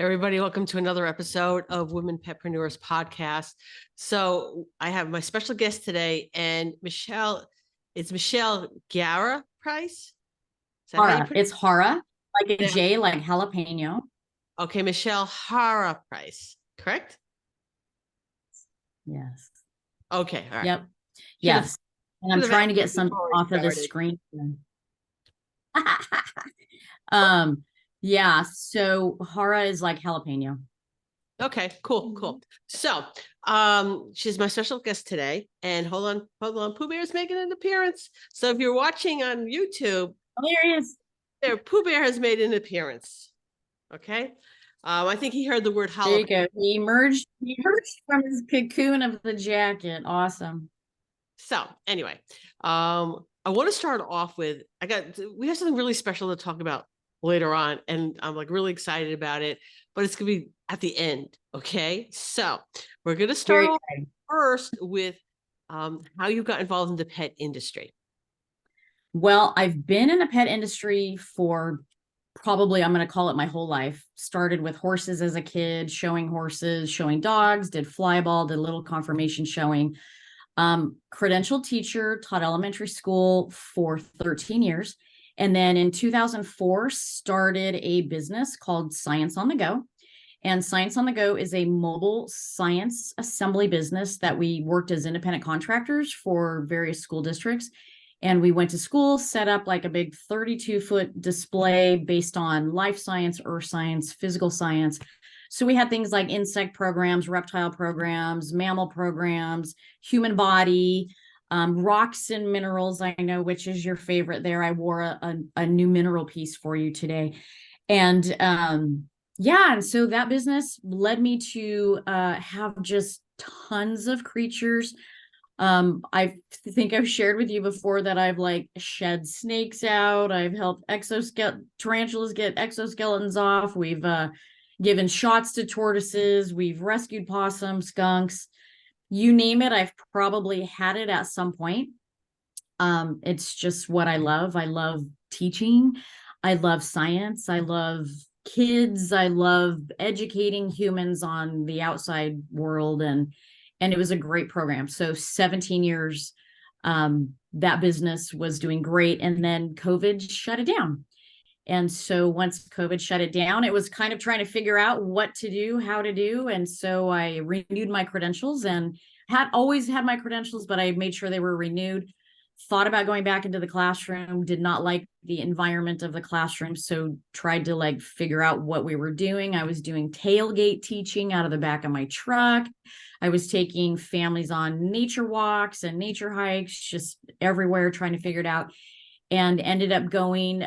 Everybody, welcome to another episode of Women Petpreneurs podcast. So I have my special guest today, and it's Michelle Jara Price. Is that how you Hara. It's Hara, like a J, like jalapeno. Okay, Michelle Jara Price, correct? Yes. Okay, all right. Yep. Yes. And I'm trying to get something off of the screen. Yeah. So Hara is like jalapeno. Okay, cool. So, she's my special guest today, and hold on, Pooh Bear's making an appearance. So if you're watching on YouTube, oh, there he is. There, Pooh Bear has made an appearance. Okay, I think he heard the word jalapeno. There you go. He emerged from his cocoon of the jacket. Awesome. So anyway, I want to start off with we have something really special to talk about later on, and I'm like really excited about it, but it's gonna be at the end. Okay, so we're gonna start off first with how you got involved in the pet industry. Well, I've been in the pet industry for probably, I'm going to call it my whole life. Started with horses as a kid, showing horses, showing dogs, did flyball, did a little conformation showing. Credentialed teacher, taught elementary school for 13 years. And then in 2004, started a business called Science on the Go. And Science on the Go is a mobile science assembly business that we worked as independent contractors for various school districts. And we went to school, set up like a big 32-foot display based on life science, earth science, physical science. So we had things like insect programs, reptile programs, mammal programs, human body, rocks and minerals. I know which is your favorite there. I wore a new mineral piece for you today. And yeah, and so that business led me to have just tons of creatures. I think I've shared with you before that I've like shed snakes out. I've helped tarantulas get exoskeletons off. We've given shots to tortoises. We've rescued possums, skunks, you name it. I've probably had it at some point. It's just what I love. I love teaching. I love science. I love kids. I love educating humans on the outside world, and it was a great program. So 17 years, that business was doing great. And then COVID shut it down. And so once COVID shut it down, it was kind of trying to figure out what to do, how to do. And so I renewed my credentials and had always had my credentials, but I made sure they were renewed. Thought about going back into the classroom, did not like the environment of the classroom. So tried to like figure out what we were doing. I was doing tailgate teaching out of the back of my truck. I was taking families on nature walks and nature hikes, just everywhere, trying to figure it out, and ended up going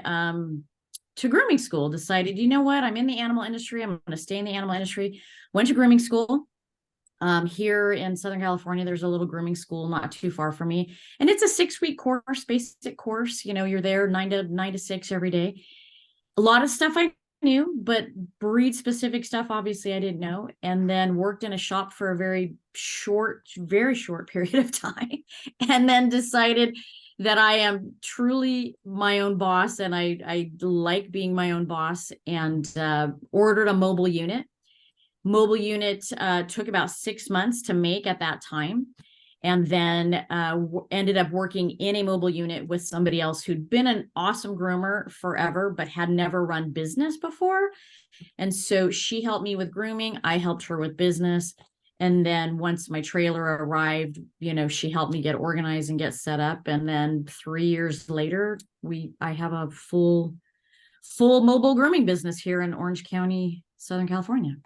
to grooming school. Decided, you know what, I'm in the animal industry. I'm going to stay in the animal industry. Went to grooming school. Here in Southern California, there's a little grooming school not too far from me. And it's a 6-week course, basic course. You know, you're there 9 to 6 every day. A lot of stuff I knew, but breed specific stuff, obviously I didn't know. And then worked in a shop for a very short period of time. And then decided that I am truly my own boss. And I like being my own boss, and ordered a mobile unit. Mobile unit took about 6 months to make at that time, and then ended up working in a mobile unit with somebody else who'd been an awesome groomer forever, but had never run business before. And so she helped me with grooming. I helped her with business. And then once my trailer arrived, you know, she helped me get organized and get set up. And then 3 years later, I have a full mobile grooming business here in Orange County, Southern California.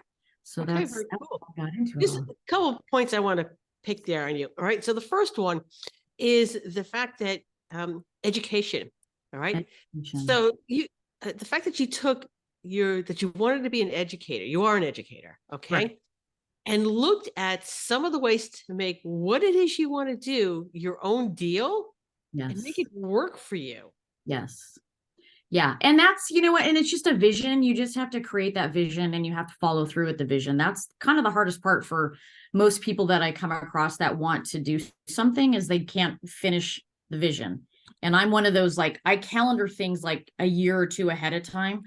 So okay, that's cool. I got into Just a couple of points I want to pick there on you. All right. So the first one is the fact that education. All right. Education. So the fact that you wanted to be an educator, you are an educator. Okay. Right. And looked at some of the ways to make what it is you want to do your own deal. Yes. And make it work for you. Yes. Yeah. And that's, you know what, and it's just a vision. You just have to create that vision, and you have to follow through with the vision. That's kind of the hardest part for most people that I come across that want to do something, is they can't finish the vision. And I'm one of those, like, I calendar things like a year or two ahead of time.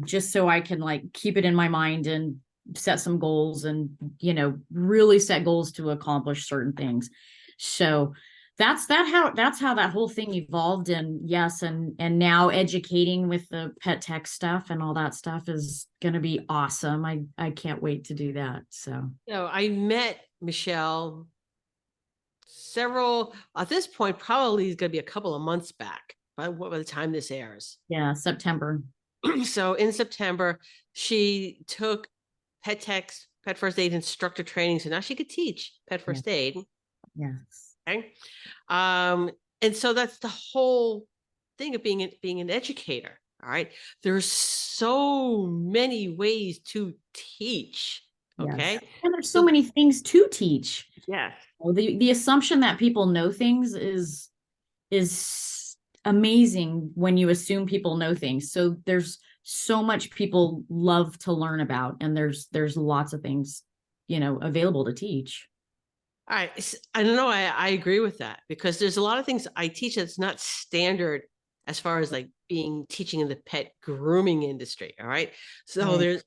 just so I can like keep it in my mind and set some goals and, you know, really set goals to accomplish certain things. So that's how that whole thing evolved. And yes, and now educating with the pet tech stuff and all that stuff is going to be awesome. I can't wait to do that. So, I met Michelle several, at this point, probably is going to be a couple of months back by the time this airs. yeah, September. So in September, she took pet tech's pet first aid instructor training. So now she could teach pet first aid. Yes. Okay. And so that's the whole thing of being an educator. All right. There's so many ways to teach. Okay. Yes. And there's so many things to teach. Yes. The assumption that people know things is amazing when you assume people know things. So there's so much people love to learn about, and there's lots of things, you know, available to teach. I don't know. I agree with that, because there's a lot of things I teach that's not standard as far as like teaching in the pet grooming industry. All right. So there's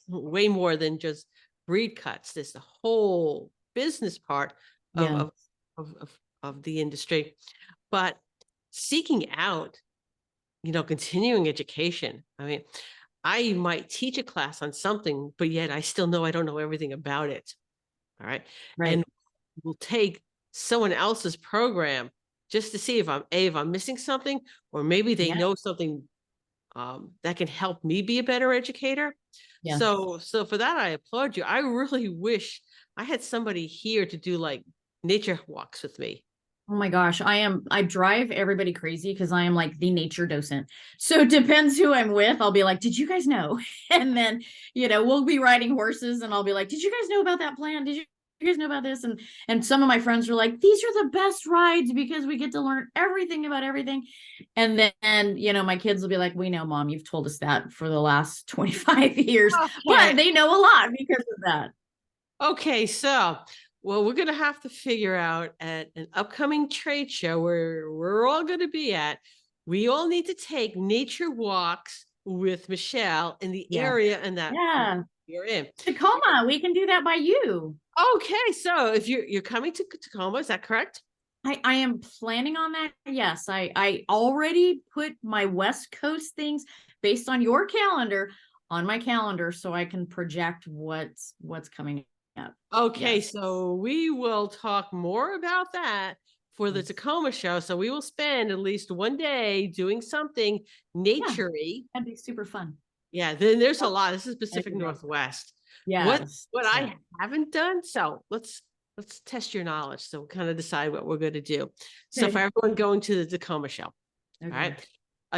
way more than just breed cuts. There's the whole business part of, of the industry. But seeking out, continuing education. I mean, I might teach a class on something, but yet I still know I don't know everything about it. All right. And will take someone else's program just to see if I'm missing something, or maybe they know something that can help me be a better educator. Yes. So for that, I applaud you. I really wish I had somebody here to do like nature walks with me. Oh my gosh, I drive everybody crazy because I am like the nature docent. So it depends who I'm with. I'll be like, did you guys know? And then, we'll be riding horses and I'll be like, did you guys know about that plan? Did you guys know about this? And some of my friends are like, these are the best rides because we get to learn everything about everything. And then, my kids will be like, we know, Mom, you've told us that for the last 25 years, but they know a lot because of that. Okay, so well, we're going to have to figure out at an upcoming trade show where we're all going to be at. We all need to take nature walks with Michelle in the area and that you're in. Tacoma, we can do that by you. Okay, so if you're coming to Tacoma, is that correct? I am planning on that. Yes, I already put my West Coast things based on your calendar on my calendar so I can project what's coming up. Okay, so we will talk more about that for the Tacoma show. So we will spend at least one day doing something nature-y. That'd be super fun. Yeah, then there's a lot. This is Pacific Northwest. Yes. What I haven't done. So let's test your knowledge. So we'll kind of decide what we're going to do. So for everyone going to the Tacoma show, all right.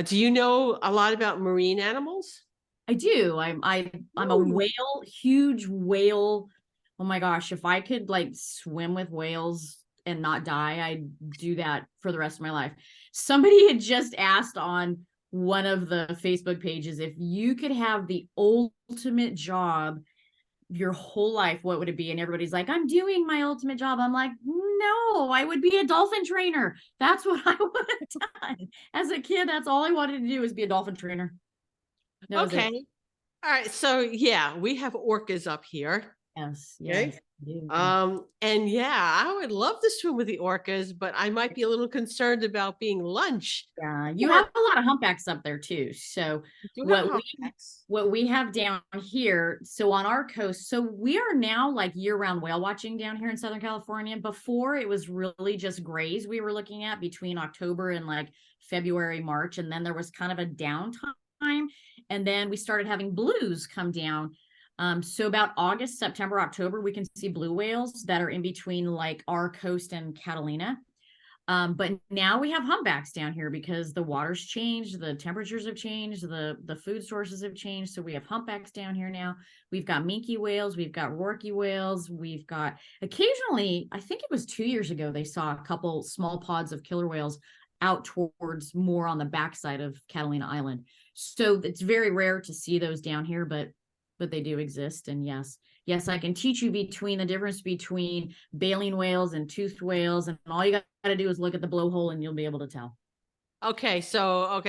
Do you know a lot about marine animals? I do. I'm a whale, huge whale. Oh my gosh, if I could like swim with whales and not die, I'd do that for the rest of my life. Somebody had just asked on one of the Facebook pages, if you could have the ultimate job your whole life, what would it be? And everybody's like, I'm doing my ultimate job. I'm like, no, I would be a dolphin trainer. That's what I would have done. As a kid, that's all I wanted to do was be a dolphin trainer. Okay. All right. So yeah, we have orcas up here. Yes. Okay. And yeah, I would love to swim with the orcas, but I might be a little concerned about being lunch. Yeah, you have a lot of humpbacks up there too. So what we have down here, so on our coast, so we are now like year-round whale watching down here in Southern California. Before it was really just grays we were looking at between October and like February, March, and then there was kind of a downtime, and then we started having blues come down. So about August, September, October, we can see blue whales that are in between like our coast and Catalina. But now we have humpbacks down here because the water's changed, the temperatures have changed, the food sources have changed. So we have humpbacks down here now. We've got minke whales, we've got rorqual whales, we've got occasionally, I think it was 2 years ago, they saw a couple small pods of killer whales out towards more on the backside of Catalina Island. So it's very rare to see those down here, but they do exist. And yes, I can teach you the difference between baleen whales and toothed whales. And all you got to do is look at the blowhole and you'll be able to tell. Okay, so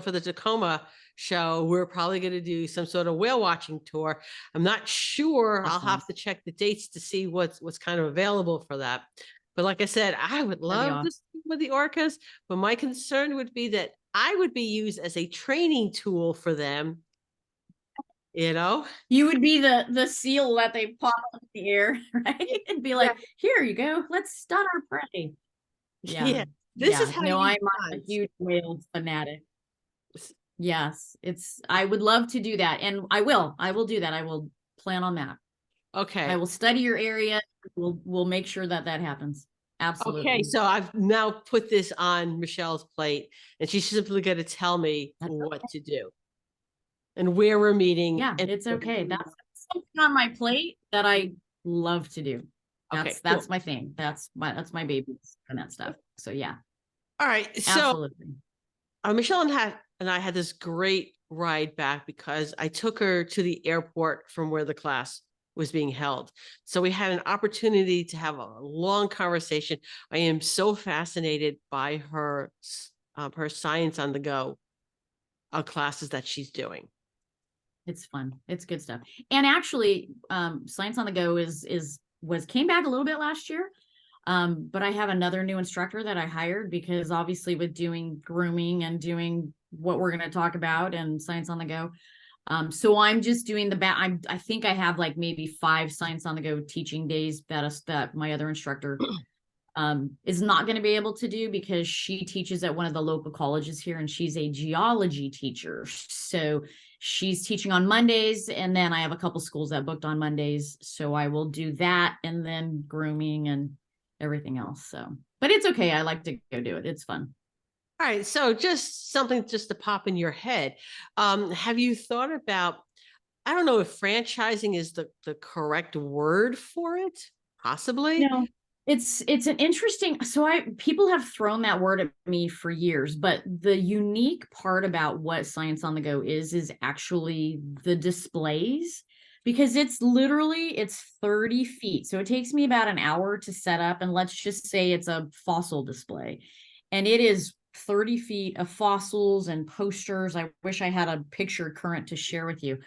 for the Tacoma show, we're probably going to do some sort of whale watching tour. I'm not sure. I'll Awesome. have to check the dates to see what's kind of available for that. But like I said, I would That'd be love awesome. to see with the orcas, but my concern would be that I would be used as a training tool for them, you know? You would be the seal that they pop up in the air, right? And be Yeah, like, here you go, let's stun our prey. Yeah. yeah. This is Yeah. how No, you I'm a guys. huge whale fanatic. Yes. I would love to do that. And I will do that. I will plan on that. I Okay. will study your area. We'll make sure that that happens. Okay, Absolutely. so I've now put this on Michelle's plate, and she's simply going to tell me That's what to do and where we're meeting. Yeah, And it's okay. That's something on my plate that I love to do. okay, That's cool. my thing. That's my baby and that stuff. So yeah, All right. So absolutely. Michelle and I had this great ride back because I took her to the airport from where the class was being held. So we had an opportunity to have a long conversation. I am so fascinated by her science on the go classes that she's doing. It's fun. It's good stuff. And actually, Science on the Go came back a little bit last year. But I have another new instructor that I hired because obviously with doing grooming and doing what we're going to talk about and Science on the Go. So I'm just doing I think I have like maybe 5 Science on the Go teaching days that my other instructor is not going to be able to do because she teaches at one of the local colleges here and she's a geology teacher. So she's teaching on Mondays, and then I have a couple schools that booked on Mondays. So I will do that and then grooming and everything else. So, but it's okay. I like to go do it. It's fun. All right. So just something just to pop in your head. Have you thought about, I don't know if franchising is the correct word for it, possibly. No, it's an interesting, people have thrown that word at me for years, but the unique part about what Science on the Go is actually the displays, because it's 30 feet. So it takes me about an hour to set up, and let's just say it's a fossil display. And it is 30 feet of fossils and posters. I wish I had a picture current to share with you.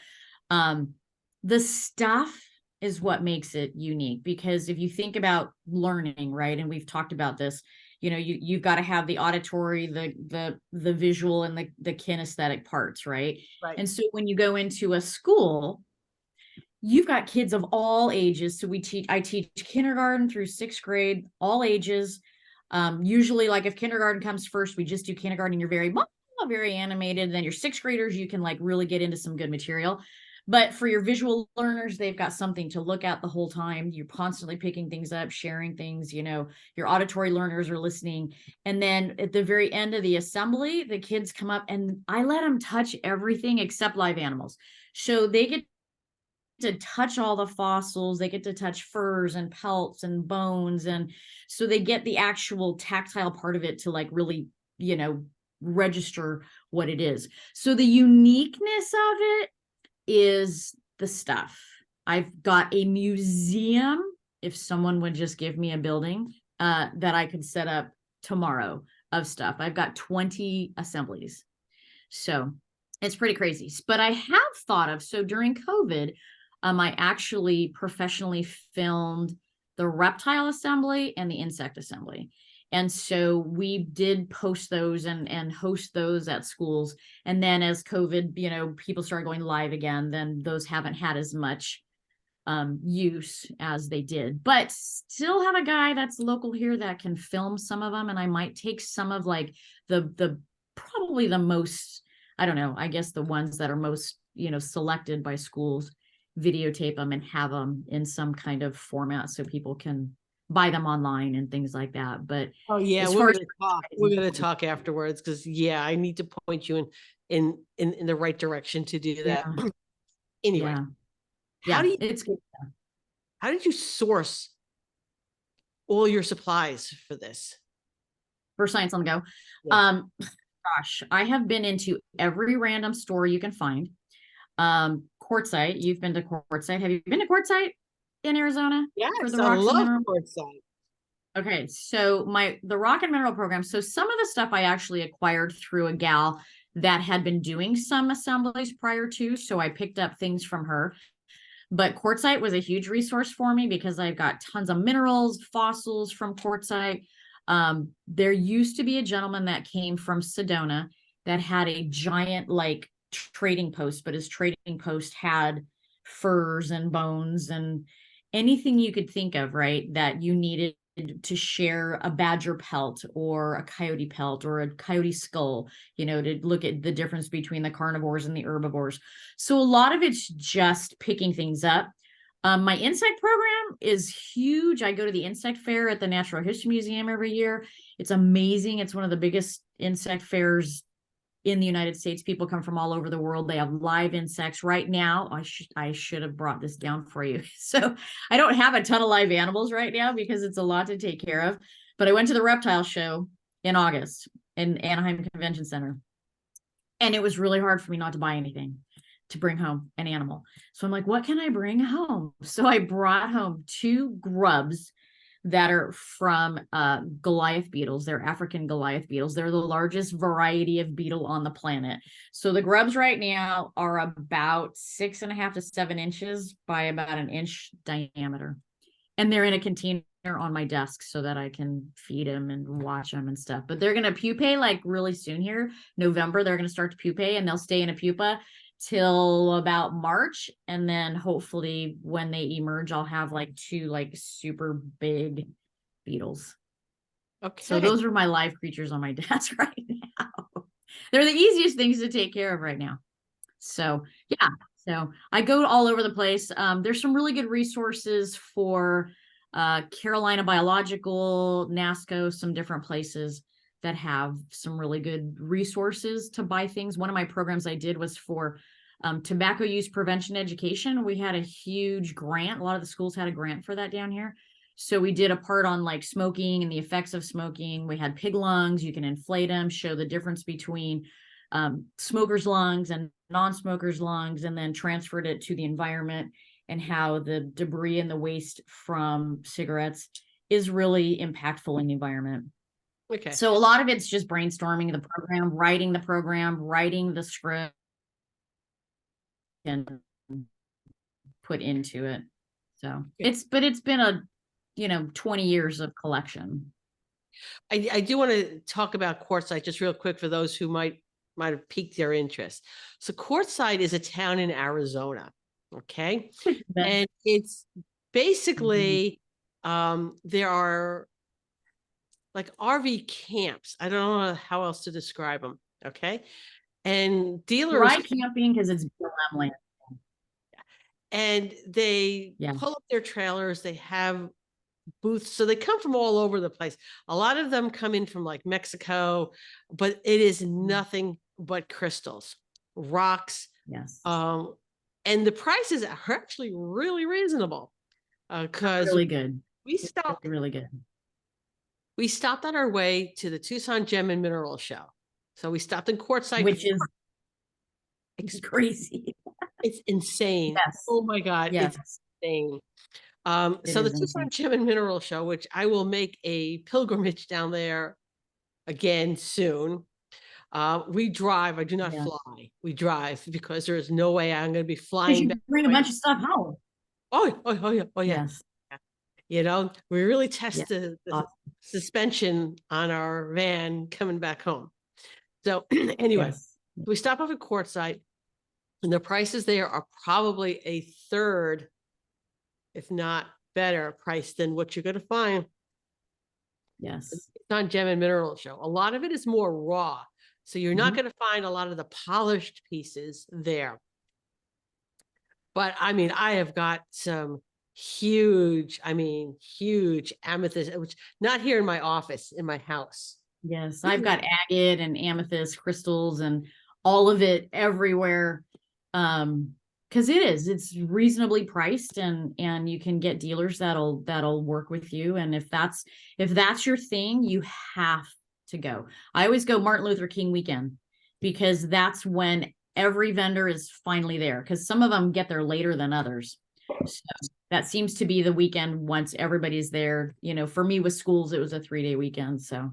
The stuff is what makes it unique, because if you think about learning, right, and we've talked about this, you've got to have the auditory, the visual, and the kinesthetic parts, right? Right. And so when you go into a school, you've got kids of all ages. So I teach kindergarten through 6th grade, all ages. Usually, like if kindergarten comes first, we just do kindergarten. You're very animated. Then your 6th graders, you can like really get into some good material. But for your visual learners, they've got something to look at the whole time. You're constantly picking things up, sharing things, your auditory learners are listening. And then at the very end of the assembly, the kids come up and I let them touch everything except live animals. So they get to touch all the fossils, they get to touch furs and pelts and bones. And so they get the actual tactile part of it to like really, register what it is. So the uniqueness of it is the stuff. I've got a museum, if someone would just give me a building that I could set up tomorrow of stuff. I've got 20 assemblies. So it's pretty crazy. But I have thought of, so during COVID, I actually professionally filmed the reptile assembly and the insect assembly. And so we did post those and host those at schools. And then as COVID, people started going live again, then those haven't had as much use as they did, but still have a guy that's local here that can film some of them. And I might take some of like the probably the most, I don't know, I guess the ones that are most, selected by schools, videotape them and have them in some kind of format so people can buy them online and things like that. But Oh yeah, as far as we're gonna talk afterwards because yeah, I need to point you in the right direction to do that. yeah, Anyway, yeah, how do you it's good. how did you source all your supplies for this? For Science on the Go. Yeah. Gosh, I have been into every random store you can find. Quartzsite, you've been to Quartzsite. Have you been to Quartzsite in Arizona for Yes, the I rocks and love minerals? Quartzsite. Okay, so the rock and mineral program. So some of the stuff I actually acquired through a gal that had been doing some assemblies prior to, so I picked up things from her. But quartzite was a huge resource for me because I've got tons of minerals, fossils from quartzite. There used to be a gentleman that came from Sedona that had a giant like trading post, but his trading post had furs and bones and anything you could think of, right? That you needed to share a badger pelt or a coyote pelt or a coyote skull, to look at the difference between the carnivores and the herbivores. So a lot of it's just picking things up. My insect program is huge. I go to the insect fair at the Natural History Museum every year. It's amazing. It's one of the biggest insect fairs in the United States. People come from all over the world. They have live insects right now. I should have brought this down for you. So I don't have a ton of live animals right now because it's a lot to take care of. But I went to the reptile show in August in Anaheim Convention Center. And it was really hard for me not to buy anything to bring home an animal. So I'm like, what can I bring home? So I brought home 2 grubs that are from Goliath beetles. They're African Goliath beetles. They're the largest variety of beetle on the planet. So the grubs right now are about 6.5 to 7 inches by about an inch diameter. And they're in a container on my desk so that I can feed them and watch them and stuff. But they're going to pupae like really soon here. November, they're going to start to pupae and they'll stay in a pupa till about March. And then hopefully when they emerge, I'll have like 2 like super big beetles. Okay. So those are my live creatures on my desk right now. They're the easiest things to take care of right now. So yeah, so I go all over the place. There's some really good resources for Carolina Biological, NASCO, some different places that have some really good resources to buy things. One of my programs I did was for tobacco use prevention education. We had a huge grant. A lot of the schools had a grant for that down here. So we did a part on like smoking and the effects of smoking. We had pig lungs. You can inflate them, show the difference between smokers' lungs and non-smokers' lungs, and then transferred it to the environment and how the debris and the waste from cigarettes is really impactful in the environment. Okay. So a lot of it's just brainstorming the program, writing the script, and put into it. So it's been a 20 years of collection. I do want to talk about quartzite just real quick for those who might have piqued their interest. So quartzite is a town in Arizona. Okay. And it's basically, there are like RV camps. I don't know how else to describe them. Okay. And dealers dry camping because it's BLM land. And they pull up their trailers. They have booths. So they come from all over the place. A lot of them come in from like Mexico, but it is nothing but crystals, rocks. Yes. And the prices are actually really reasonable. Because really good. We stopped really good. We stopped on our way to the Tucson Gem and Mineral Show. So we stopped in Quartzsite, which is it's crazy. It's insane. Yes. Oh my God. Yes. It's insane. So the Tucson Gem and Mineral Show, which I will make a pilgrimage down there again soon. We drive. I do not fly. We drive because there is no way I'm going to be flying. Bring a bunch of stuff home. Oh yeah. Yes. We really test the suspension on our van coming back home. So anyway, we stop off at Quartzsite, and the prices there are probably a third, if not better price than what you're going to find. Yes. It's on Gem and Mineral Show. A lot of it is more raw. So you're not going to find a lot of the polished pieces there. But I mean, I have got some huge amethyst, which not here in my office, in my house. Yes. I've got agate and amethyst crystals and all of it everywhere. Because it's reasonably priced, and you can get dealers that'll work with you. And if that's your thing, you have to go. I always go Martin Luther King weekend because that's when every vendor is finally there, because some of them get there later than others. So that seems to be the weekend once everybody's there. You know, for me with schools, it was a 3-day weekend. So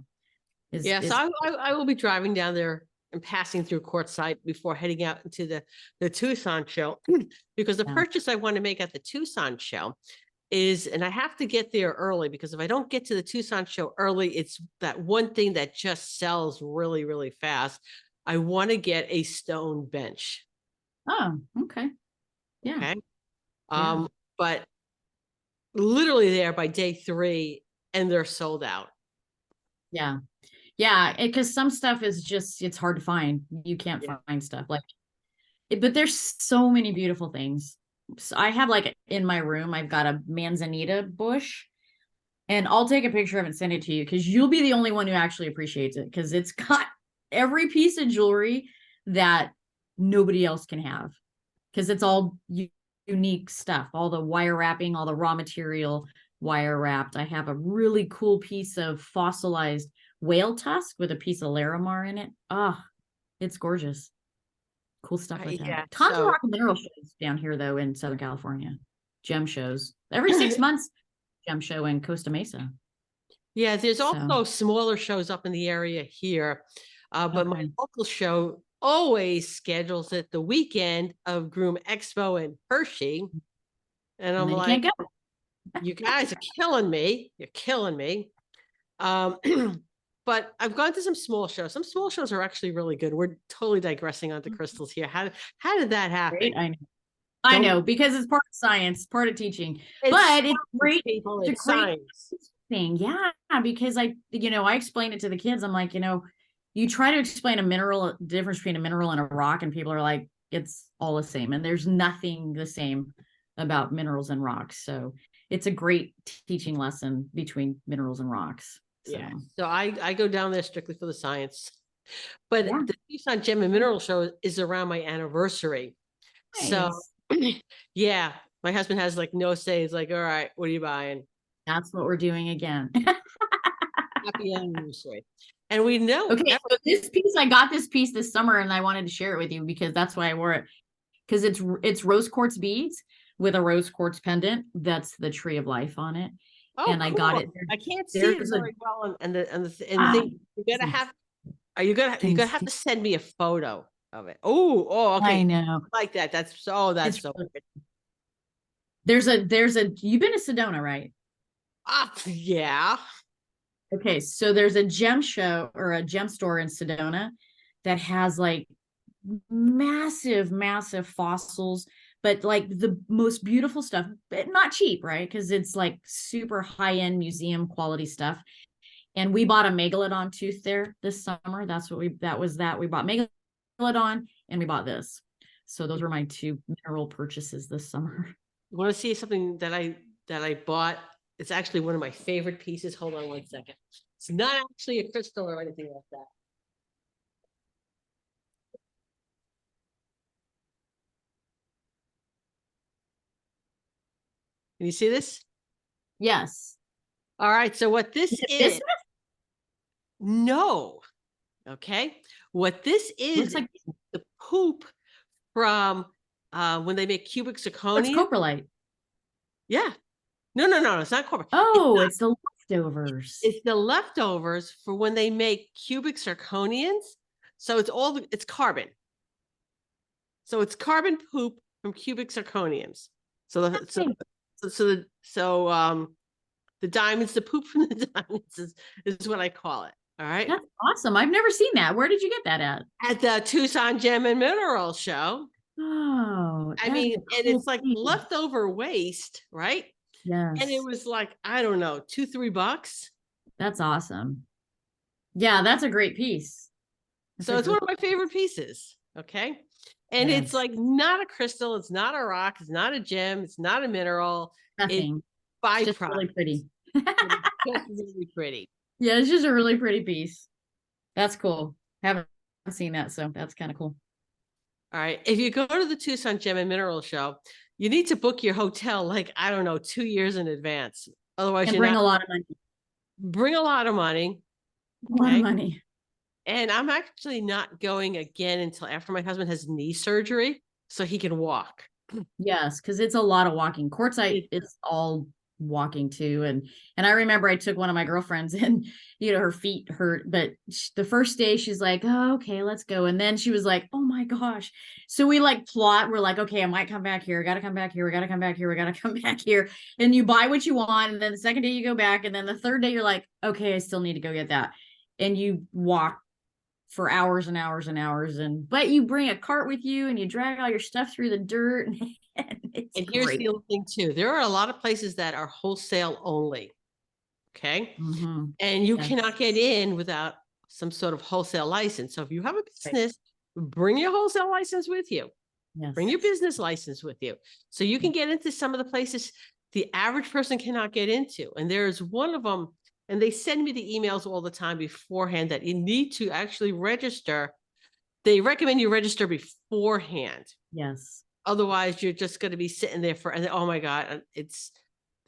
Yeah, so I will be driving down there and passing through Quartzsite before heading out into the Tucson show, because the purchase I want to make at the Tucson show is, and I have to get there early, because if I don't get to the Tucson show early, it's that one thing that just sells really, really fast. I want to get a stone bench. Oh, okay. Yeah. Okay. Yeah. But literally there by day 3 and they're sold out. Yeah. Yeah. Because some stuff is just, it's hard to find. You can't find stuff like it, but there's so many beautiful things. So I have like in my room, I've got a manzanita bush, and I'll take a picture of it and send it to you, because you'll be the only one who actually appreciates it, because it's got every piece of jewelry that nobody else can have, because it's all unique stuff, all the wire wrapping, all the raw material wire wrapped. I have a really cool piece of fossilized whale tusk with a piece of Larimar in it. Oh, it's gorgeous. Cool stuff like that. Yeah, Tons of rock and mineral shows down here though in Southern California. Gem shows every 6 months. Gem show in Costa Mesa. Yeah, there's also smaller shows up in the area here, but my local show always schedules it the weekend of Groom Expo in Hershey, and I'm like, can't go. You guys are killing me. You're killing me. But I've gone to some small shows. Some small shows are actually really good. We're totally digressing onto crystals here. How did that happen? Great. I know, because it's part of science, part of teaching, but it's great. People, it's a great science thing. Yeah. Because I explain it to the kids. I'm like, you try to explain the difference between a mineral and a rock, and people are like, it's all the same. And there's nothing the same about minerals and rocks. So it's a great teaching lesson between minerals and rocks. So. Yeah. So I go down there strictly for the science. But the Tucson Gem and Mineral Show is around my anniversary. Nice. So yeah, my husband has like no say. He's like, all right, what are you buying? That's what we're doing again. Happy anniversary. And we know. Okay, so this piece, I got this piece this summer, and I wanted to share it with you because that's why I wore it. Because it's rose quartz beads with a rose quartz pendant. That's the tree of life on it. Oh, and cool. I got it. I can't see it very well. And the thing, you're gonna have to send me a photo of it. Oh, okay. I know. I like that. That's so good. There's a you've been to Sedona, right? Yeah. Okay, so there's a gem show or a gem store in Sedona that has like massive fossils, but like the most beautiful stuff, but not cheap, right? Because it's like super high-end museum quality stuff. And we bought a megalodon tooth there this summer. We bought megalodon and we bought this. So those were my 2 mineral purchases this summer. You want to see something that I bought? It's actually one of my favorite pieces. Hold on 1 second. It's not actually a crystal or anything like that. Can you see this? Yes. All right. So what this is? No. Okay. What this is? Looks like the poop from when they make cubic zirconia. It's coprolite. Yeah. No. It's not copper. Oh, it's the leftovers. It's the leftovers for when they make cubic zirconians. So it's carbon. So it's carbon poop from cubic zirconiums. So the diamonds, the poop from the diamonds is what I call it. All right. That's awesome. I've never seen that. Where did you get that at? At the Tucson Gem and Mineral Show. Oh, I mean, and it's like leftover waste, right? Yes. And it was like, I don't know, $2-3. That's awesome. Yeah, that's a great piece. So it's one of my favorite pieces. Okay. And it's like not a crystal, it's not a rock, it's not a gem, it's not a mineral. Nothing. It's byproduct. Just really pretty. It's just really pretty. Yeah, it's just a really pretty piece. That's cool. Haven't seen that, so that's kind of cool. All right. If you go to the Tucson Gem and Mineral Show, you need to book your hotel like, I don't know, 2 years in advance. Otherwise, and bring a lot of money. Bring a lot of money. A lot of money. And I'm actually not going again until after my husband has knee surgery so he can walk. Yes, because it's a lot of walking. Quartzite It- is all walking too. And I remember I took one of my girlfriends and her feet hurt, but the first day she's like, oh, okay, let's go. And then she was like, oh my gosh. So we like plot, we're like, okay, I might come back here. I gotta come back here. We gotta come back here. We gotta come back here. And you buy what you want. And then the second day you go back. And then the third day you're like, okay, I still need to go get that. And you walk for hours and hours and hours, but you bring a cart with you and you drag all your stuff through the dirt and it's And here's great. the other thing too. There are a lot of places that are wholesale only. Okay. Mm-hmm. And you Yes. cannot get in without some sort of wholesale license. So if you have a Right. business, bring your wholesale license with you. Yes. Bring your business license with you. So you can get into some of the places the average person cannot get into. And there's one of them, and they send me the emails all the time beforehand that you need to actually register. They recommend you register beforehand. Yes. Otherwise, you're just going to be sitting there and oh my God, it's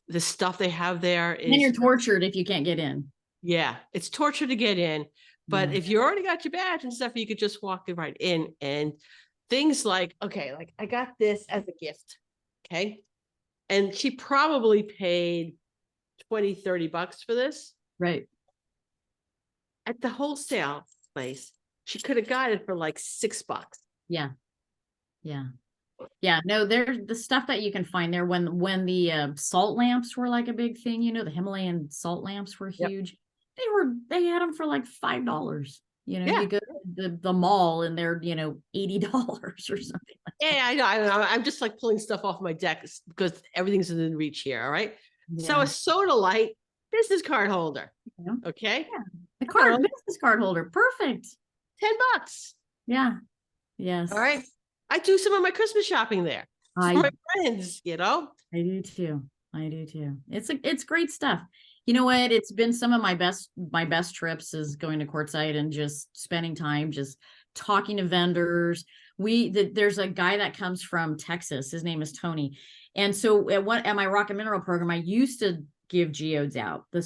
the stuff they have there And then you're is, tortured if you can't get in. yeah, it's torture to get in. But Yeah. if you already got your badge and stuff, you could just walk right in. And things like, okay, like I got this as a gift. Okay. And she probably paid 20, $30 for this Right. at the wholesale place. She could have got it for like $6. Yeah. Yeah. Yeah. No, there's the stuff that you can find there when the salt lamps were like a big thing, the Himalayan salt lamps were Yep. huge. They had them for like $5. Yeah. You go to the mall and they're, $80 or something like Yeah, I know. I'm just like pulling stuff off my deck because everything's in reach here. All right. that. So a soda light business card holder. Yeah. Okay. Yeah. The I don't know, business card holder. Perfect. $10. Yeah. Yes. All right. I do some of my Christmas shopping there for I my friends, I do too. I do too. It's great stuff. You know what? It's been some of my best trips is going to Quartzsite and just spending time just talking to vendors. There's a guy that comes from Texas. His name is Tony. And so at my rock and mineral program, I used to give geodes out, the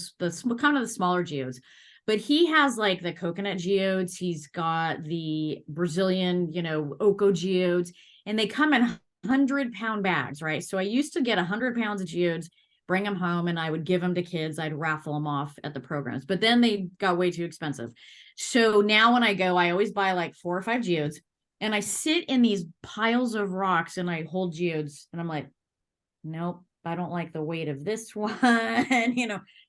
kind of the smaller geodes. But he has like the coconut geodes. He's got the Brazilian, Oco geodes, and they come in 100-pound bags, right? So I used to get 100 pounds of geodes, bring them home, and I would give them to kids. I'd raffle them off at the programs, but then they got way too expensive. So now when I go, I always buy like 4 or 5 geodes, and I sit in these piles of rocks and I hold geodes, and I'm like, nope, I don't like the weight of this one.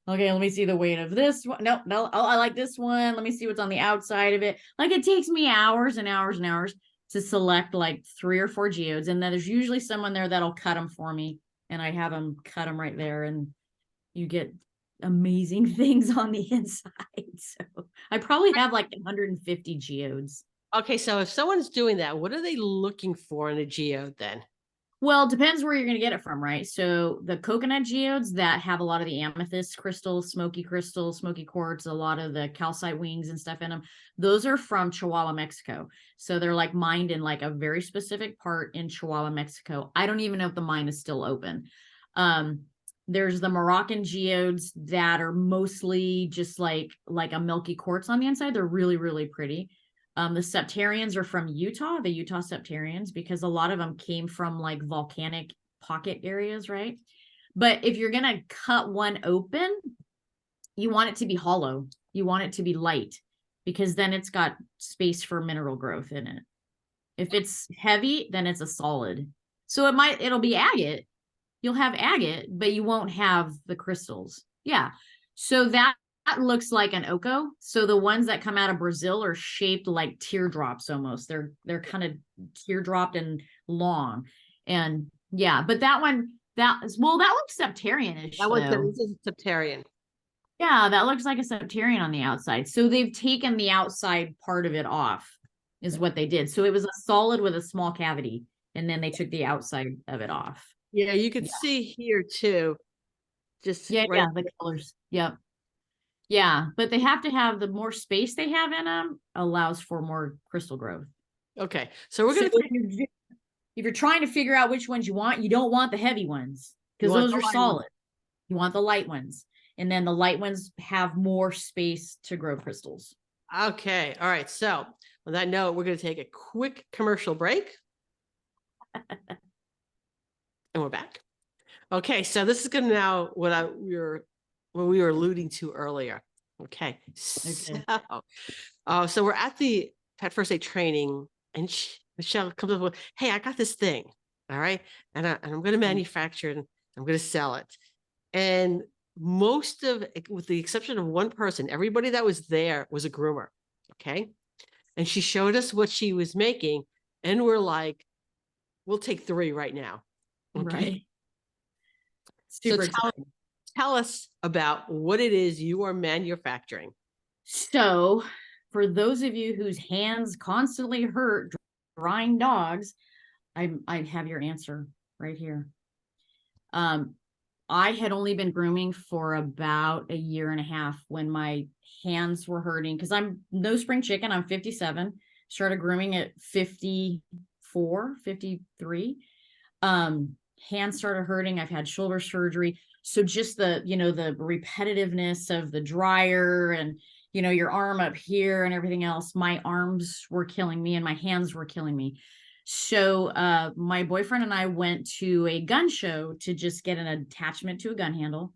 Okay, let me see the weight of this one. Nope, no, oh, I like this one. Let me see what's on the outside of it. Like it takes me hours and hours and hours to select like 3 or 4 geodes. And then there's usually someone there that'll cut them for me. And I have them cut them right there. And you get amazing things on the inside. So I probably have like 150 geodes. Okay. So if someone's doing that, what are they looking for in a geode then? Well, it depends where you're going to get it from, right? So the coconut geodes that have a lot of the amethyst crystals, smoky quartz, a lot of the calcite wings and stuff in them, those are from Chihuahua, Mexico. So they're like mined in like a very specific part in Chihuahua, Mexico. I don't even know if the mine is still open. There's the Moroccan geodes that are mostly just like a milky quartz on the inside. They're really, really pretty. The septarians are from Utah, the Utah septarians, because a lot of them came from like volcanic pocket areas, right? But if you're going to cut one open, you want it to be hollow. You want it to be light because then it's got space for mineral growth in it. If it's heavy, then it's a solid. So it'll be agate. You'll have agate, but you won't have the crystals. Yeah. So that looks like an Oco. So the ones that come out of Brazil are shaped like teardrops almost. They're kind of teardropped and long. And yeah, but that looks septarian-ish. That one's a septarian. Yeah, that looks like a septarian on the outside. So they've taken the outside part of it off, is what they did. So it was a solid with a small cavity, and then they took the outside of it off. Yeah, you could see here too. Just yeah, right the colors. Yep. Yeah, but they have to have the more space they have in them allows for more crystal growth. Okay, so we're gonna. If you're trying to figure out which ones you don't want the heavy ones because those are solid. You want the light ones, and then the light ones have more space to grow crystals. Okay, all right. So on that note, we're gonna take a quick commercial break. And we're back. Okay, so this is going to now what we were alluding to earlier. Okay, so we're at the Pet First Aid training, and Michelle comes up with, "Hey, I got this thing, all right, and I'm going to manufacture it, and I'm going to sell it." And most of, with the exception of one person, everybody that was there was a groomer. Okay, and she showed us what she was making, and we're like, "We'll take 3 right now." Okay. Right. So tell us about what it is you are manufacturing. So for those of you whose hands constantly hurt drying dogs, I have your answer right here. I had only been grooming for about 1.5 years when my hands were hurting, because I'm no spring chicken. I'm 57, started grooming at 54, 53. Hands started hurting. I've had shoulder surgery. So just the, the repetitiveness of the dryer and, your arm up here and everything else, my arms were killing me and my hands were killing me. So my boyfriend and I went to a gun show to just get an attachment to a gun handle.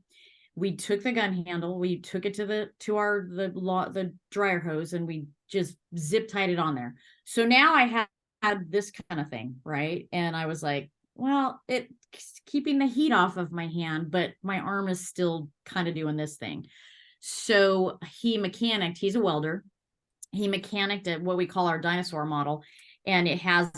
We took the gun handle, we took it to the dryer hose, and we just zip tied it on there. So now I had this kind of thing, right? And I was like, well, it's keeping the heat off of my hand, but my arm is still kind of doing this thing. So he's a welder. He mechanicked at what we call our dinosaur model. And it has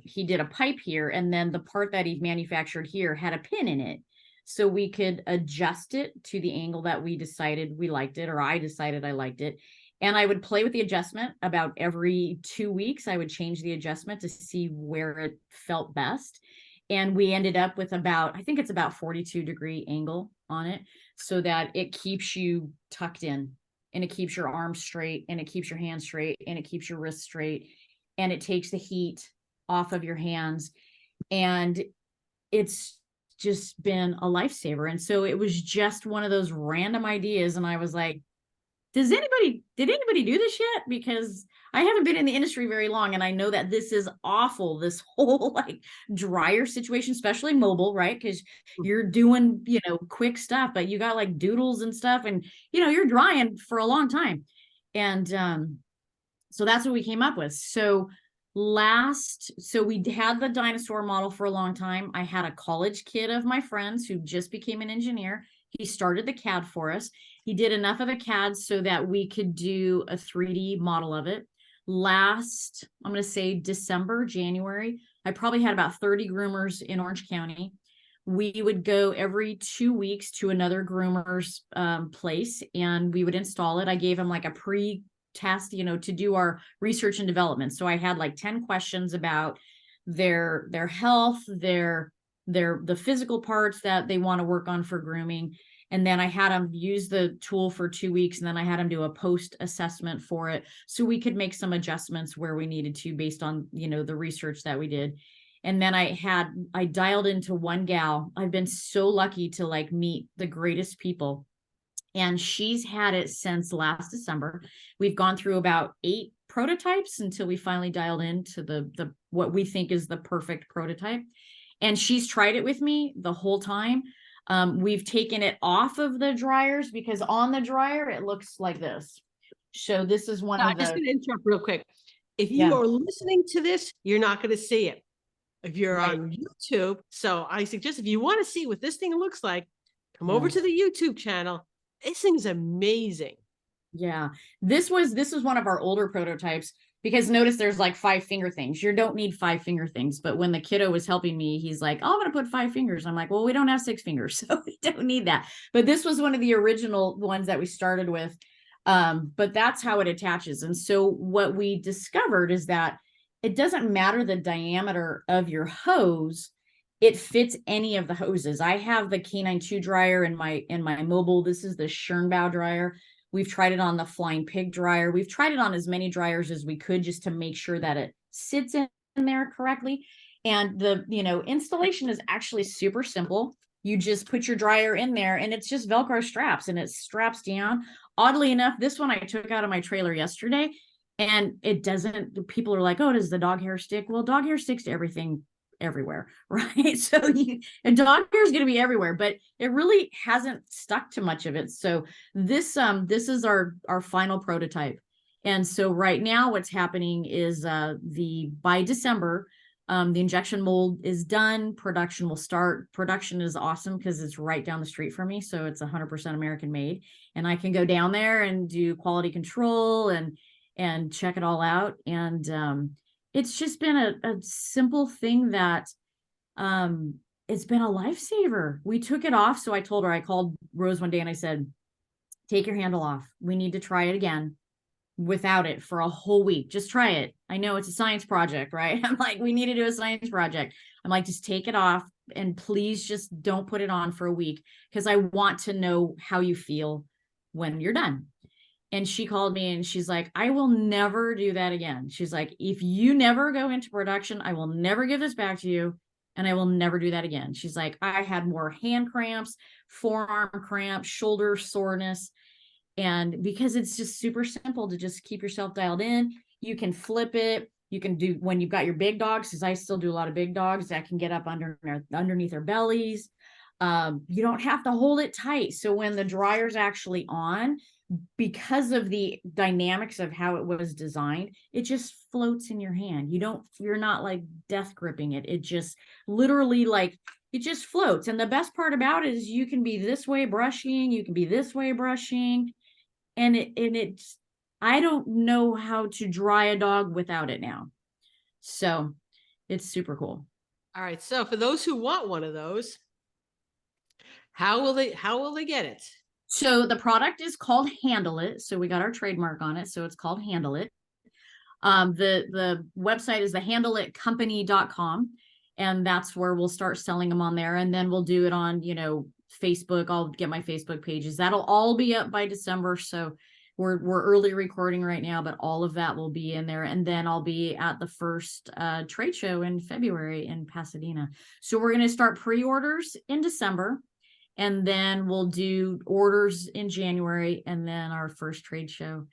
he did a pipe here. And then the part that he manufactured here had a pin in it. So we could adjust it to the angle that we decided we liked it, or I decided I liked it. And I would play with the adjustment about every 2 weeks. I would change the adjustment to see where it felt best. And we ended up with I think it's about 42-degree angle on it, so that it keeps you tucked in, and it keeps your arms straight, and it keeps your hands straight, and it keeps your wrists straight, and it takes the heat off of your hands. And it's just been a lifesaver. And so it was just one of those random ideas. And I was like, did anybody do this yet? Because I haven't been in the industry very long, and I know that this is awful, this whole dryer situation, especially mobile, right? Because you're doing, quick stuff, but you got like doodles and stuff, and you're drying for a long time. And so that's what we came up with. So we had the dinosaur model for a long time. I had a college kid of my friends who just became an engineer. He started the CAD for us. He did enough of the CAD so that we could do a 3D model of it. I'm going to say December, January, I probably had about 30 groomers in Orange County. We would go every 2 weeks to another groomer's place, and we would install it. I gave him like a pre-test, to do our research and development. So I had like 10 questions about their health, the physical parts that they want to work on for grooming. And then I had them use the tool for 2 weeks, and then I had them do a post assessment for it, so we could make some adjustments where we needed to based on, the research that we did. And then I dialed into one gal. I've been so lucky to meet the greatest people. And she's had it since last December. We've gone through about 8 prototypes until we finally dialed into the what we think is the perfect prototype. And she's tried it with me the whole time. We've taken it off of the dryers, because on the dryer, it looks like this. So this is I'm just going to interrupt real quick. If you are listening to this, you're not going to see it. If you're on YouTube, so I suggest, if you want to see what this thing looks like, come over to the YouTube channel. This thing is amazing. Yeah, this was one of our older prototypes, because notice there's like 5 finger things. You don't need 5 finger things. But when the kiddo was helping me, he's like, oh, I'm going to put 5 fingers. I'm like, well, we don't have 6 fingers, so we don't need that. But this was one of the original ones that we started with. But that's how it attaches. And so what we discovered is that it doesn't matter the diameter of your hose. It fits any of the hoses. I have the K9 2 dryer in my mobile. This is the Schernbau dryer. We've tried it on the Flying Pig dryer. We've tried it on as many dryers as we could, just to make sure that it sits in there correctly. And the, installation is actually super simple. You just put your dryer in there, and it's just Velcro straps, and it straps down. Oddly enough, this one I took out of my trailer yesterday, and it doesn't, people are like, oh, does the dog hair stick? Well, dog hair sticks to everything everywhere, right? So a dog hair is going to be everywhere, but it really hasn't stuck to much of it. So this is our final prototype. And so right now what's happening is by December, the injection mold is done. Production will start. Production is awesome because it's right down the street from me. So it's 100% American made, and I can go down there and do quality control and check it all out. And it's just been a simple thing that it's been a lifesaver. We took it off. So I told her, I called Rose one day and I said, take your handle off. We need to try it again without it for a whole week. Just try it. I know it's a science project, right? I'm like, we need to do a science project. I'm like, just take it off and please just don't put it on for a week because I want to know how you feel when you're done. And she called me and she's like, I will never do that again. She's like, if you never go into production, I will never give this back to you. And I will never do that again. She's like, I had more hand cramps, forearm cramps, shoulder soreness. And because it's just super simple to just keep yourself dialed in, you can flip it. You can do when you've got your big dogs, because I still do a lot of big dogs that can get up underneath their bellies. You don't have to hold it tight. So when the dryer's actually on, because of the dynamics of how it was designed, it just floats in your hand. You're not like death gripping it. It just literally it just floats. And the best part about it is you can be this way brushing, you can be this way brushing. And it's, I don't know how to dry a dog without it now. So it's super cool. All right. So for those who want one of those, how will they get it? So the product is called Handle It. So we got our trademark on it. So it's called Handle It. The website is thehandleitcompany.com. And that's where we'll start selling them on there. And then we'll do it on, Facebook. I'll get my Facebook pages. That'll all be up by December. So we're early recording right now, but all of that will be in there. And then I'll be at the first trade show in February in Pasadena. So we're going to start pre-orders in December. And then we'll do orders in January, and then our first trade show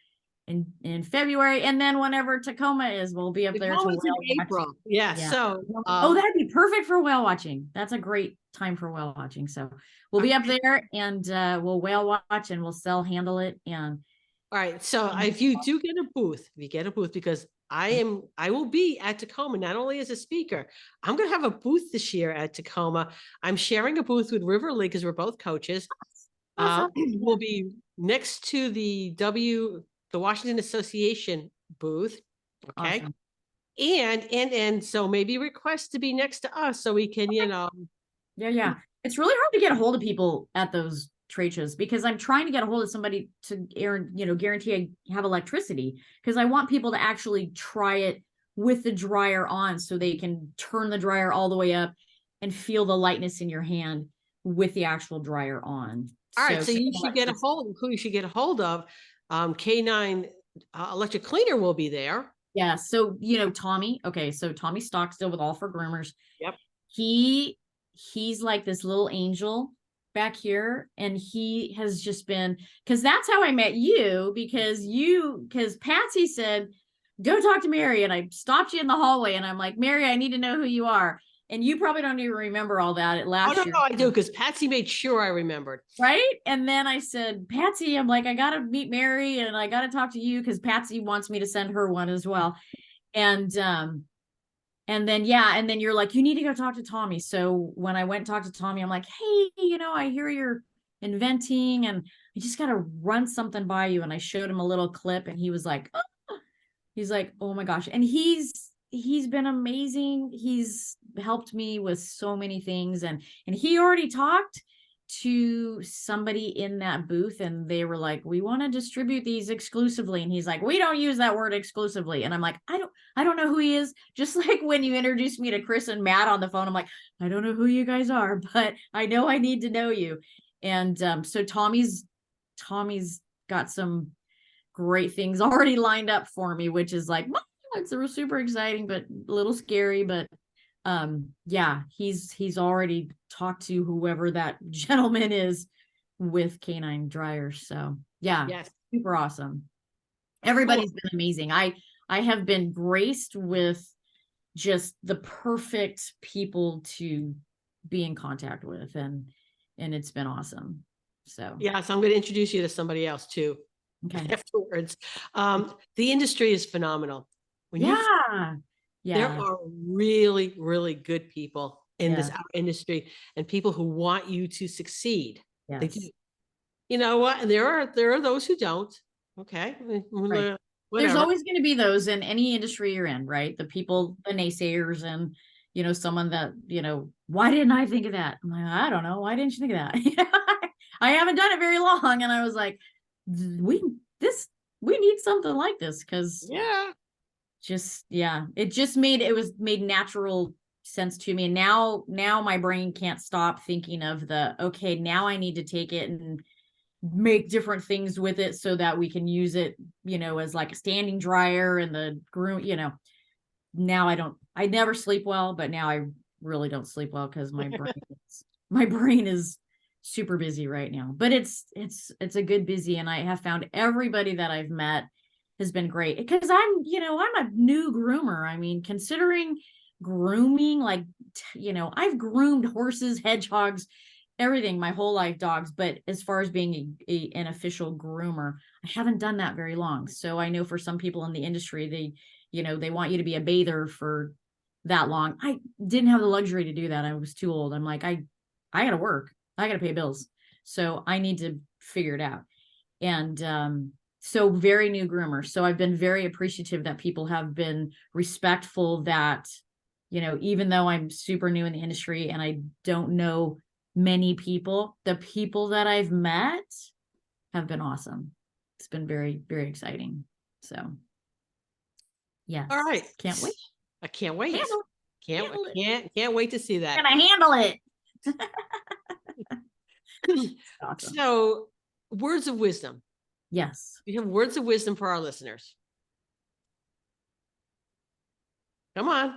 in February. And then whenever Tacoma is, we'll be up there to in April. Yeah. So that'd be perfect for whale watching. That's a great time for whale watching. So we'll be up there and we'll whale watch and we'll Handle It. And all right. So if you do get a booth, because I will be at Tacoma, not only as a speaker, I'm going to have a booth this year at Tacoma. I'm sharing a booth with River League because we're both coaches. We'll be next to the Washington Association booth. Okay. Awesome. And so maybe request to be next to us so we can, Yeah. It's really hard to get a hold of people at those trade shows because I'm trying to get a hold of somebody to guarantee I have electricity, because I want people to actually try it with the dryer on so they can turn the dryer all the way up and feel the lightness in your hand with the actual dryer on. All right. So you should get a hold of K9 Electric Cleaner will be there. Yeah. So, Tommy. Okay. So Tommy Stockstill with All for Groomers. Yep. He's like this little angel back here. And he has just been, because that's how I met you, because Patsy said, go talk to Mary. And I stopped you in the hallway and I'm like, Mary, I need to know who you are. And you probably don't even remember all that last year. No, I do, because Patsy made sure I remembered. Right? And then I said, Patsy, I'm like, I got to meet Mary and I got to talk to you because Patsy wants me to send her one as well. And then you're like, you need to go talk to Tommy. So when I went and talked to Tommy, I'm like, hey, I hear you're inventing and I just got to run something by you. And I showed him a little clip and he was like, oh my gosh. And he's been amazing. He's helped me with so many things. And he already talked to somebody in that booth and they were like, we want to distribute these exclusively. And he's like, we don't use that word exclusively. And I'm like, I don't know who he is. Just like when you introduced me to Chris and Matt on the phone, I'm like, I don't know who you guys are, but I know I need to know you. And so Tommy's got some great things already lined up for me, which is like, it's super exciting, but a little scary, but he's already talked to whoever that gentleman is with Canine Dryers. So yes, super awesome. Everybody's been amazing. I have been graced with just the perfect people to be in contact with, and it's been awesome. So yeah, so I'm going to introduce you to somebody else too. okay. Afterwards. The industry is phenomenal. When you Yeah. There Yeah. are really, really good people in this Yeah. our industry, and people who want you to succeed. They do. Yes. You know what? And there are those who don't. Okay. Right. There's Whatever. always going to be those in any industry you're in, right? The people, the naysayers, and someone that, why didn't I think of that? I'm like, I don't know. Why didn't you think of that? I haven't done it very long. And I was like, we need something like this, because Yeah. it was made natural sense to me. And now my brain can't stop thinking of okay, now I need to take it and make different things with it so that we can use it, as like a standing dryer and the groom, now I never sleep well, but now I really don't sleep well because my brain is super busy right now. But it's a good busy, and I have found everybody that I've met has been great, because I'm a new groomer. I mean, considering grooming, like, I've groomed horses, hedgehogs, everything my whole life, dogs. But as far as being an official groomer, I haven't done that very long. So I know for some people in the industry, they want you to be a bather for that long. I didn't have the luxury to do that. I was too old. I'm like, I gotta work. I gotta pay bills. So I need to figure it out. And so very new groomer. So I've been very appreciative that people have been respectful, that, even though I'm super new in the industry and I don't know many people, the people that I've met have been awesome. It's been very, very exciting. So yes. All right. Can't wait. I can't wait. Handle it. Can't wait to see that. Can I handle it? Awesome. So, words of wisdom. Yes. We have words of wisdom for our listeners. Come on.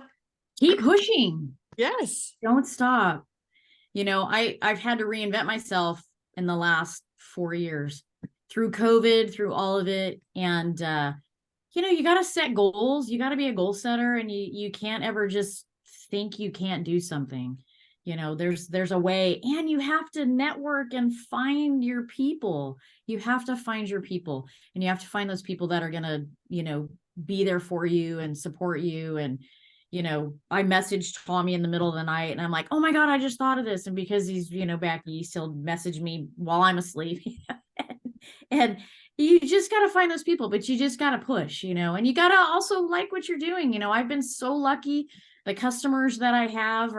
Keep pushing. Yes. Don't stop. I've had to reinvent myself in the last 4 years through COVID, through all of it. And, you got to set goals. You got to be a goal setter, and you can't ever just think you can't do something. There's a way, and you have to network and find your people. You have to find your people, and you have to find those people that are going to, be there for you and support you. And, I messaged Tommy in the middle of the night, and I'm like, oh my God, I just thought of this. And because he's, back east, he'll message me while I'm asleep. And you just got to find those people, but you just got to push, and you got to also like what you're doing. I've been so lucky. The customers that I have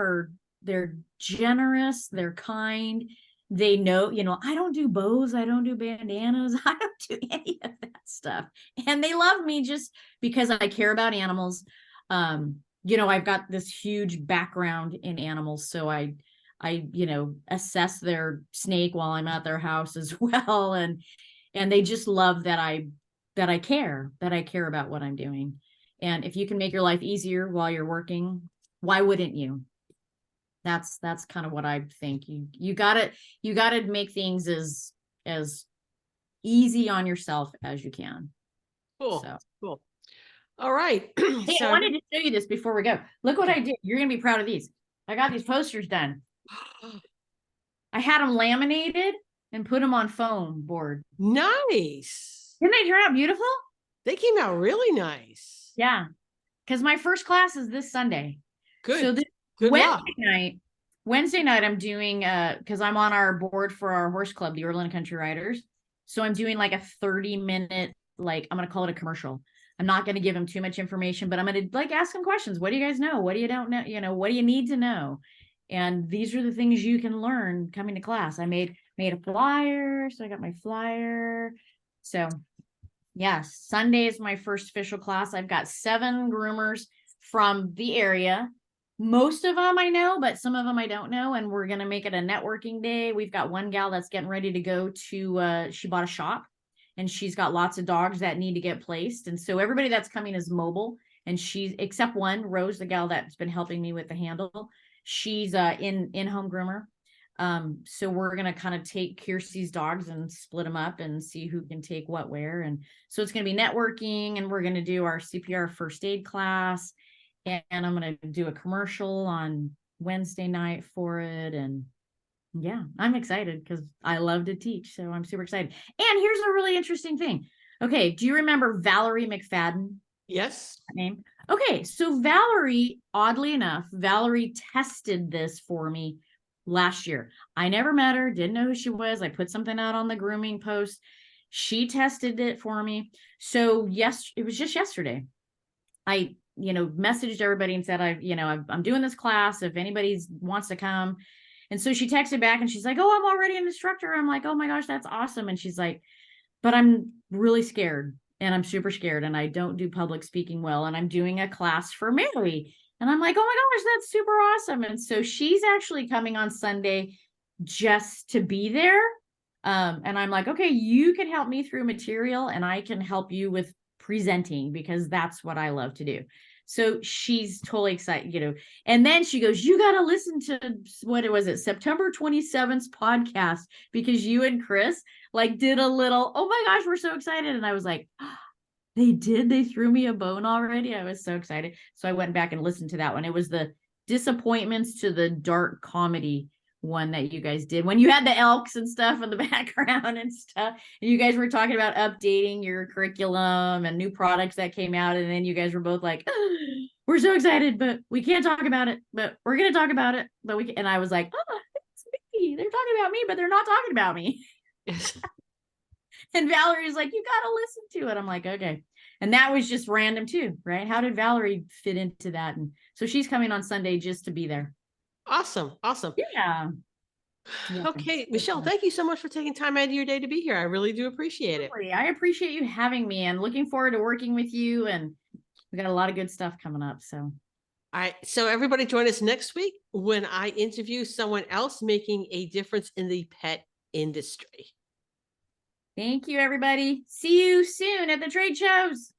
they're generous, they're kind. They know, I don't do bows, I don't do bandanas, I don't do any of that stuff. And they love me just because I care about animals. I've got this huge background in animals, so I assess their snake while I'm at their house as well. And they just love that I care about what I'm doing. And if you can make your life easier while you're working, why wouldn't you? That's kind of what I think. You gotta make things as easy on yourself as you can. Cool. So. Cool. All right. Hey, I wanted to show you this before we go. Look what I did. You're gonna be proud of these. I got these posters done. I had them laminated and put them on foam board. Nice. Didn't they turn out beautiful? They came out really nice. Yeah. Because my first class is this Sunday. Good. So this Good Wednesday night, I'm doing, because I'm on our board for our horse club, the Orland Country Riders. So I'm doing like a 30-minute, like, I'm going to call it a commercial. I'm not going to give them too much information, but I'm going to ask them questions. What do you guys know? What do you don't know? What do you need to know? And these are the things you can learn coming to class. I made a flyer. So I got my flyer. So yes, Sunday is my first official class. I've got 7 groomers from the area. Most of them I know, but some of them I don't know. And we're going to make it a networking day. We've got one gal that's getting ready to go to, she bought a shop, and she's got lots of dogs that need to get placed. And so everybody that's coming is mobile, and except one, Rose, the gal that's been helping me with the handle, she's in-home groomer. So we're going to kind of take Kiersey's dogs and split them up and see who can take what where. And so it's going to be networking, and we're going to do our CPR first aid class. and I'm going to do a commercial on Wednesday night for it. And yeah, I'm excited because I love to teach. So I'm super excited. And here's a really interesting thing. Okay. Do you remember Valerie McFadden? Yes. Name? Okay. So Valerie, oddly enough, Valerie tested this for me last year. I never met her, didn't know who she was. I put something out on the grooming post. She tested it for me. So yes, it was just yesterday. I, messaged everybody and said, I'm doing this class. If anybody wants to come. And so she texted back and she's like, oh, I'm already an instructor. I'm like, oh my gosh, that's awesome. And she's like, but I'm really scared and I'm super scared and I don't do public speaking well. And I'm doing a class for Mary. And I'm like, oh my gosh, that's super awesome. And so she's actually coming on Sunday just to be there. And I'm like, okay, you can help me through material and I can help you with presenting because that's what I love to do. So she's totally excited, and then she goes, you got to listen to what was it, September 27th podcast, because you and Chris like did a little, oh my gosh, we're so excited. And I was like, oh, they threw me a bone already. I was so excited. So I went back and listened to that one. It was the disappointments to the dark comedy one that you guys did when you had the elks and stuff in the background and stuff. And you guys were talking about updating your curriculum and new products that came out. And then you guys were both like, oh, we're so excited, but we can't talk about it, but we're going to talk about it. But and I was like, oh, it's me. They're talking about me, but they're not talking about me. Yes. And Valerie's like, you got to listen to it. I'm like, okay. And that was just random too, right? How did Valerie fit into that? And so she's coming on Sunday just to be there. Awesome. Awesome. Yeah. Okay, Michelle, thank you so much for taking time out of your day to be here. I really do appreciate it. I appreciate you having me and looking forward to working with you. And we got a lot of good stuff coming up. So, all right. So everybody join us next week when I interview someone else making a difference in the pet industry. Thank you, everybody. See you soon at the trade shows.